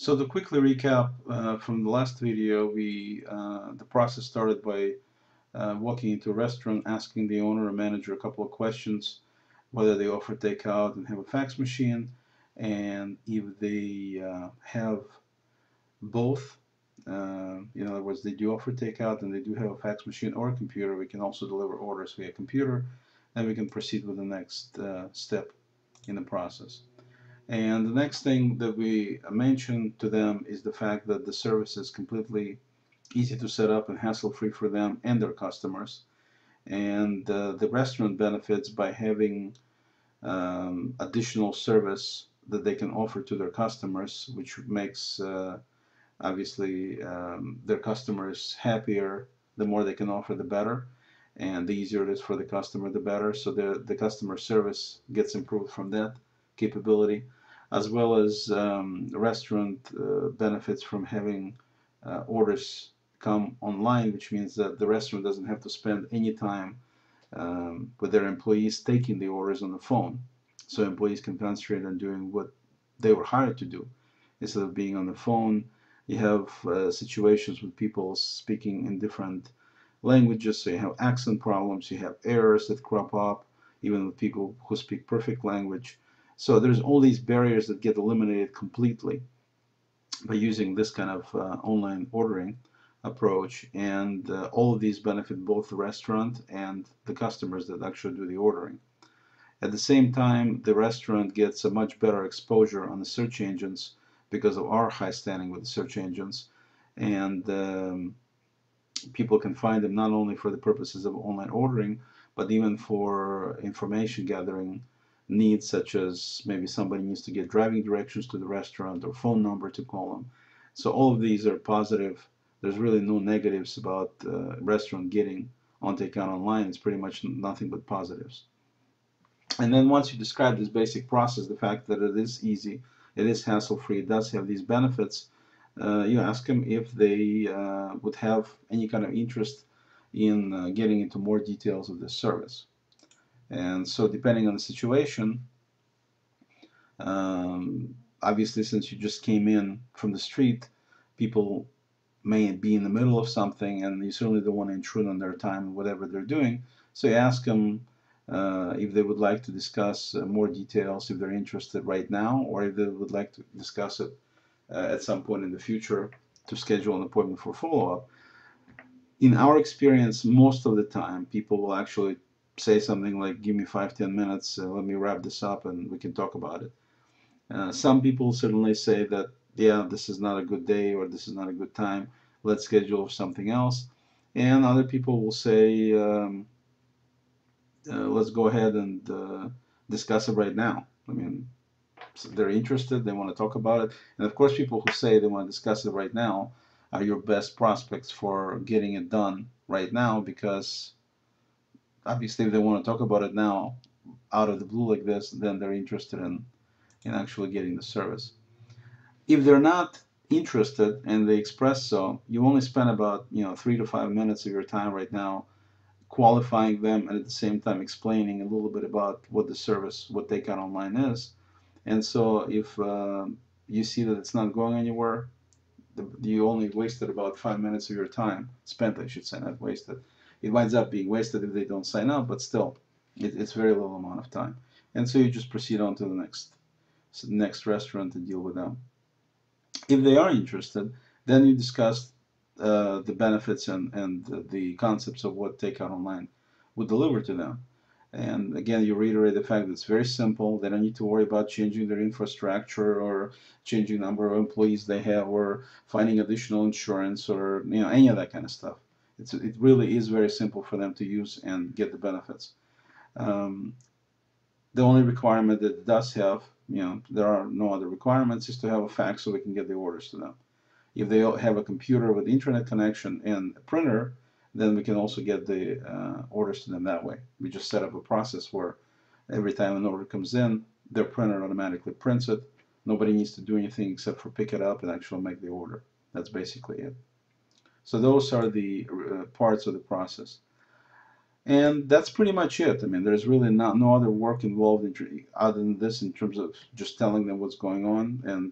So to quickly recap from the last video, the process started by walking into a restaurant, asking the owner or manager a couple of questions, whether they offer takeout and have a fax machine, and if they have both. In other words, they do offer takeout and they do have a fax machine or a computer. We can also deliver orders via computer, and we can proceed with the next step in the process. And the next thing that we mentioned to them is the fact that the service is completely easy to set up and hassle-free for them and their customers. And the restaurant benefits by having additional service that they can offer to their customers, which makes obviously their customers happier. The more they can offer, the better. And the easier it is for the customer, the better. So the customer service gets improved from that capability, as well as the restaurant benefits from having orders come online, which means that the restaurant doesn't have to spend any time with their employees taking the orders on the phone. So employees can concentrate on doing what they were hired to do instead of being on the phone. You have situations with people speaking in different languages, so you have accent problems, you have errors that crop up, even with people who speak perfect language. So there's all these barriers that get eliminated completely by using this kind of online ordering approach, and all of these benefit both the restaurant and the customers that actually do the ordering. At the same time, the restaurant gets a much better exposure on the search engines because of our high standing with the search engines, and people can find them not only for the purposes of online ordering, but even for information gathering needs, such as maybe somebody needs to get driving directions to the restaurant or phone number to call them. So all of these are positive. There's really no negatives about restaurant getting on takeout online. It's pretty much nothing but positives. And then once you describe this basic process, the fact that it is easy, it is hassle-free, it does have these benefits, you ask them if they would have any kind of interest in getting into more details of this service. And so depending on the situation, obviously since you just came in from the street, people may be in the middle of something and you certainly don't want to intrude on their time, whatever they're doing. So you ask them if they would like to discuss more details, if they're interested right now, or if they would like to discuss it at some point in the future to schedule an appointment for follow-up. In our experience, most of the time, people will actually say something like, give me 5-10 minutes, let me wrap this up and we can talk about it. Some people certainly say that, yeah, this is not a good day or this is not a good time, let's schedule something else. And other people will say, let's go ahead and discuss it right now. I mean, so they're interested, they want to talk about it. And of course, people who say they want to discuss it right now are your best prospects for getting it done right now, because obviously if they want to talk about it now out of the blue like this, then they're interested in actually getting the service. If they're not interested and they express so, you only spend about 3 to 5 minutes of your time right now qualifying them and at the same time explaining a little bit about what the service, what Takeout Online is. And so if you see that it's not going anywhere, you only wasted about 5 minutes of your time, spent I should say, not wasted. It winds up being wasted if they don't sign up, but still, it's very little amount of time. And so you just proceed on to the next restaurant to deal with them. If they are interested, then you discuss the benefits and the concepts of what Takeout Online would deliver to them. And again, you reiterate the fact that it's very simple. They don't need to worry about changing their infrastructure or changing the number of employees they have or finding additional insurance or any of that kind of stuff. It really is very simple for them to use and get the benefits. The only requirement that it does have, there are no other requirements, is to have a fax so we can get the orders to them. If they have a computer with internet connection and a printer, then we can also get the orders to them that way. We just set up a process where every time an order comes in, their printer automatically prints it. Nobody needs to do anything except for pick it up and actually make the order. That's basically it. So those are the parts of the process. And that's pretty much it. I mean, there's really no other work involved other than this in terms of just telling them what's going on and